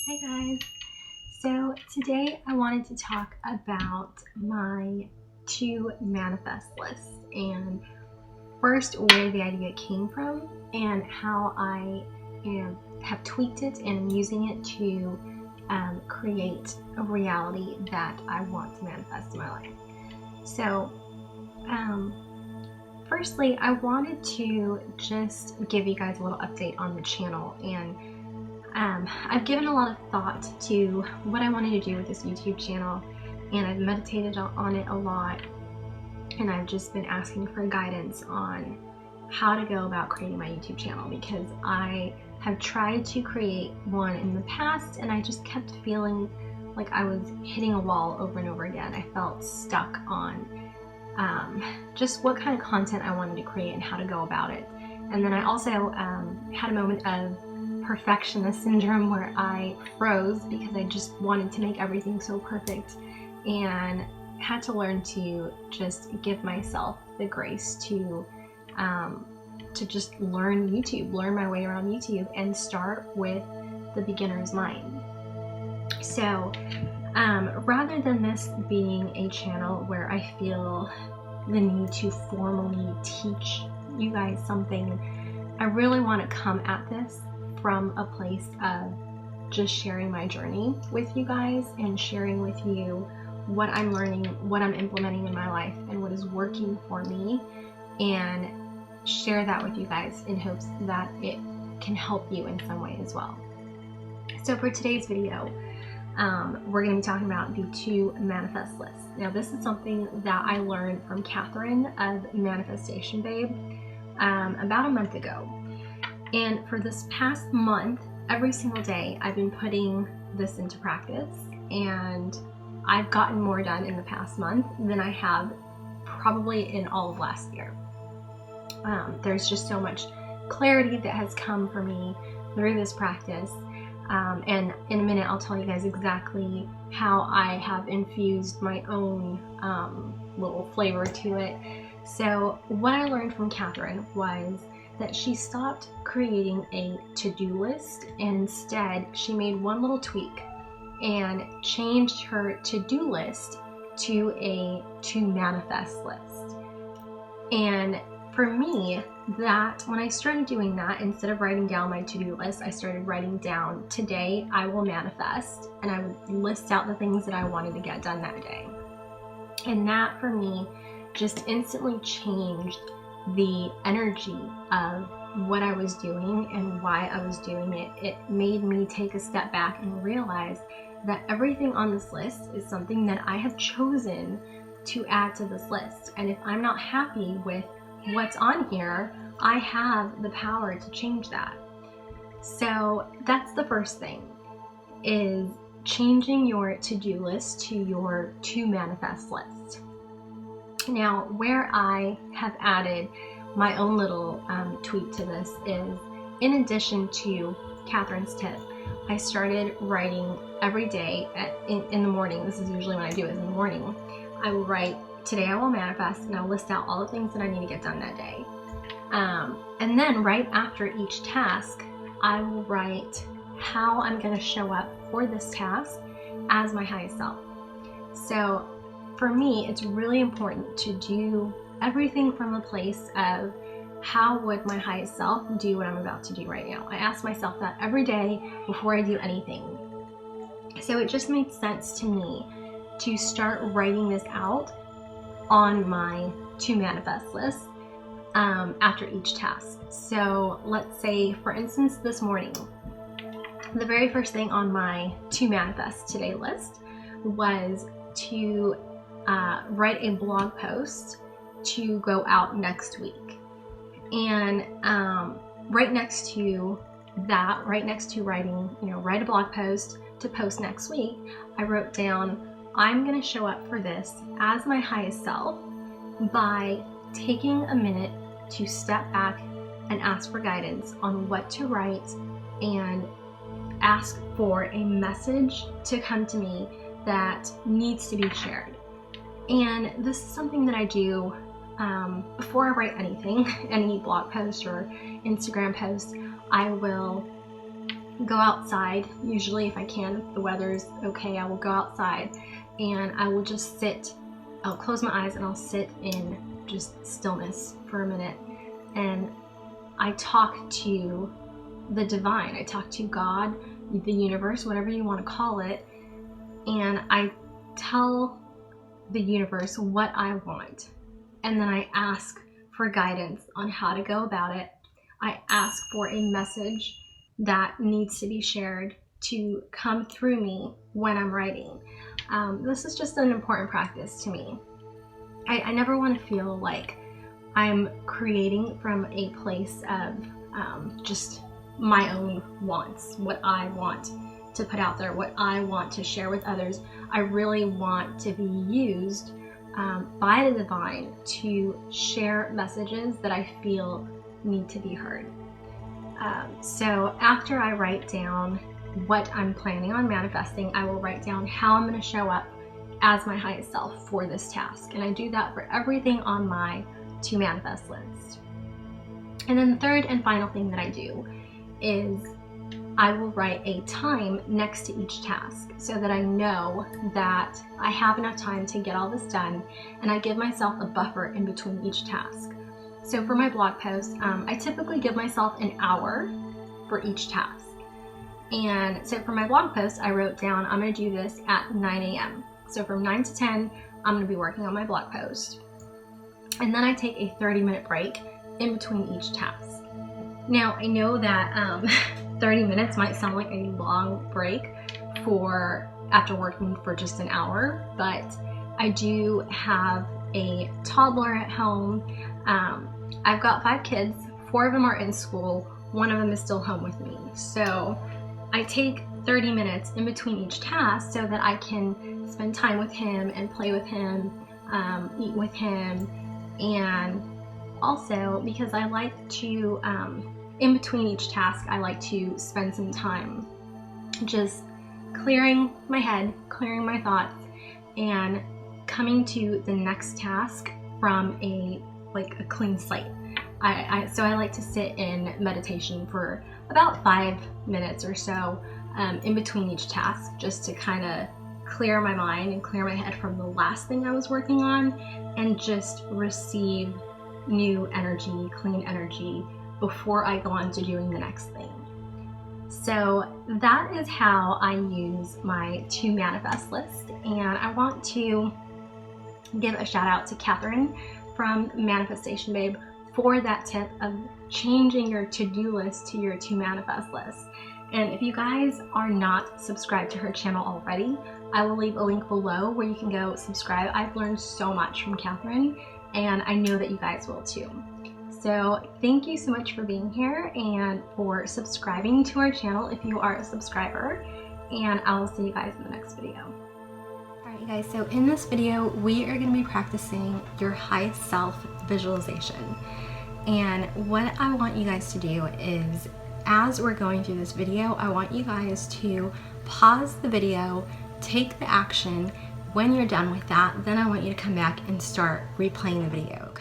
Hi guys. So today I wanted to talk about my 2 manifest lists and first where the idea came from and how I have tweaked it and am using it to create a reality that I want to manifest in my life. So firstly, I wanted to just give you guys a little update on the channel, and I've given a lot of thought to what I wanted to do with this YouTube channel, and I've meditated on it a lot, and I've just been asking for guidance on how to go about creating my YouTube channel, because I have tried to create one in the past and I just kept feeling like I was hitting a wall over and over again. I felt stuck on just what kind of content I wanted to create and how to go about it. And then I also had a moment of perfectionist syndrome where I froze because I just wanted to make everything so perfect, and had to learn to just give myself the grace to just learn YouTube, learn my way around YouTube, and start with the beginner's mind. So rather than this being a channel where I feel the need to formally teach you guys something, I really want to come at this from a place of just sharing my journey with you guys and sharing with you what I'm learning, what I'm implementing in my life, and what is working for me, and share that with you guys in hopes that it can help you in some way as well. So for today's video, we're going to be talking about the 2 manifest lists. Now, this is something that I learned from Catherine of Manifestation Babe about a month ago. And for this past month, every single day, I've been putting this into practice, and I've gotten more done in the past month than I have probably in all of last year. There's just so much clarity that has come for me through this practice. And in a minute, I'll tell you guys exactly how I have infused my own little flavor to it. So what I learned from Catherine was that she stopped creating a to-do list, and instead she made one little tweak and changed her to-do list to a to-manifest list. And for me, that when I started doing that, instead of writing down my to-do list, I started writing down, today I will manifest, and I would list out the things that I wanted to get done that day. And that for me just instantly changed the energy of what I was doing and why I was doing it. It made me take a step back and realize that everything on this list is something that I have chosen to add to this list. And if I'm not happy with what's on here, I have the power to change that. So that's the first thing, is changing your to-do list to your to-manifest list. Now, where I have added my own little tweak to this is, in addition to Catherine's tip, I started writing every day in the morning. This is usually when I do it, in the morning. I will write, today I will manifest, and I'll list out all the things that I need to get done that day. And then right after each task, I will write how I'm going to show up for this task as my highest self. So for me, it's really important to do everything from a place of, how would my highest self do what I'm about to do right now? I ask myself that every day before I do anything. So it just made sense to me to start writing this out on my to manifest list after each task. So let's say, for instance, this morning, the very first thing on my to manifest today list was to write a blog post to go out next week. And right next to that, right next to writing, write a blog post to post next week, I wrote down, I'm going to show up for this as my highest self by taking a minute to step back and ask for guidance on what to write, and ask for a message to come to me that needs to be shared. And this is something that I do before I write anything, any blog post or Instagram post. I will go outside. Usually if I can, if the weather's okay, I will go outside and I will just sit. I'll close my eyes and I'll sit in just stillness for a minute, and I talk to the divine. I talk to God, the universe, whatever you want to call it, and I tell the universe what I want, and then I ask for guidance on how to go about it. I ask for a message that needs to be shared to come through me when I'm writing. This is just an important practice to me. I never want to feel like I'm creating from a place of just my own wants, what I want to put out there, what I want to share with others. I really want to be used by the divine to share messages that I feel need to be heard. So after I write down what I'm planning on manifesting, I will write down how I'm going to show up as my highest self for this task. And I do that for everything on my to manifest list. And then the third and final thing that I do is I will write a time next to each task so that I know that I have enough time to get all this done, and I give myself a buffer in between each task. So for my blog post, I typically give myself an hour for each task. And so for my blog post, I wrote down I'm going to do this at 9 a.m. So from 9 to 10, I'm going to be working on my blog post. And then I take a 30-minute break in between each task. Now, I know that 30 minutes might sound like a long break after working for just an hour, but I do have a toddler at home. I've got 5 kids, 4 of them are in school, 1 of them is still home with me. So I take 30 minutes in between each task so that I can spend time with him and play with him, eat with him, and also because I like to, in between each task, I like to spend some time just clearing my head, clearing my thoughts, and coming to the next task from a clean slate. So I like to sit in meditation for about 5 minutes or so in between each task, just to kind of clear my mind and clear my head from the last thing I was working on, and just receive new energy, clean energy, before I go on to doing the next thing. So that is how I use my to manifest list, and I want to give a shout out to Catherine from Manifestation Babe for that tip of changing your to-do list to your to manifest list. And if you guys are not subscribed to her channel already, I will leave a link below where you can go subscribe. I've learned so much from Catherine, and I know that you guys will too. So thank you so much for being here and for subscribing to our channel if you are a subscriber, and I will see you guys in the next video. Alright you guys, so in this video we are going to be practicing your highest self visualization. And what I want you guys to do is, as we're going through this video, I want you guys to pause the video, take the action. When you're done with that, then I want you to come back and start replaying the video.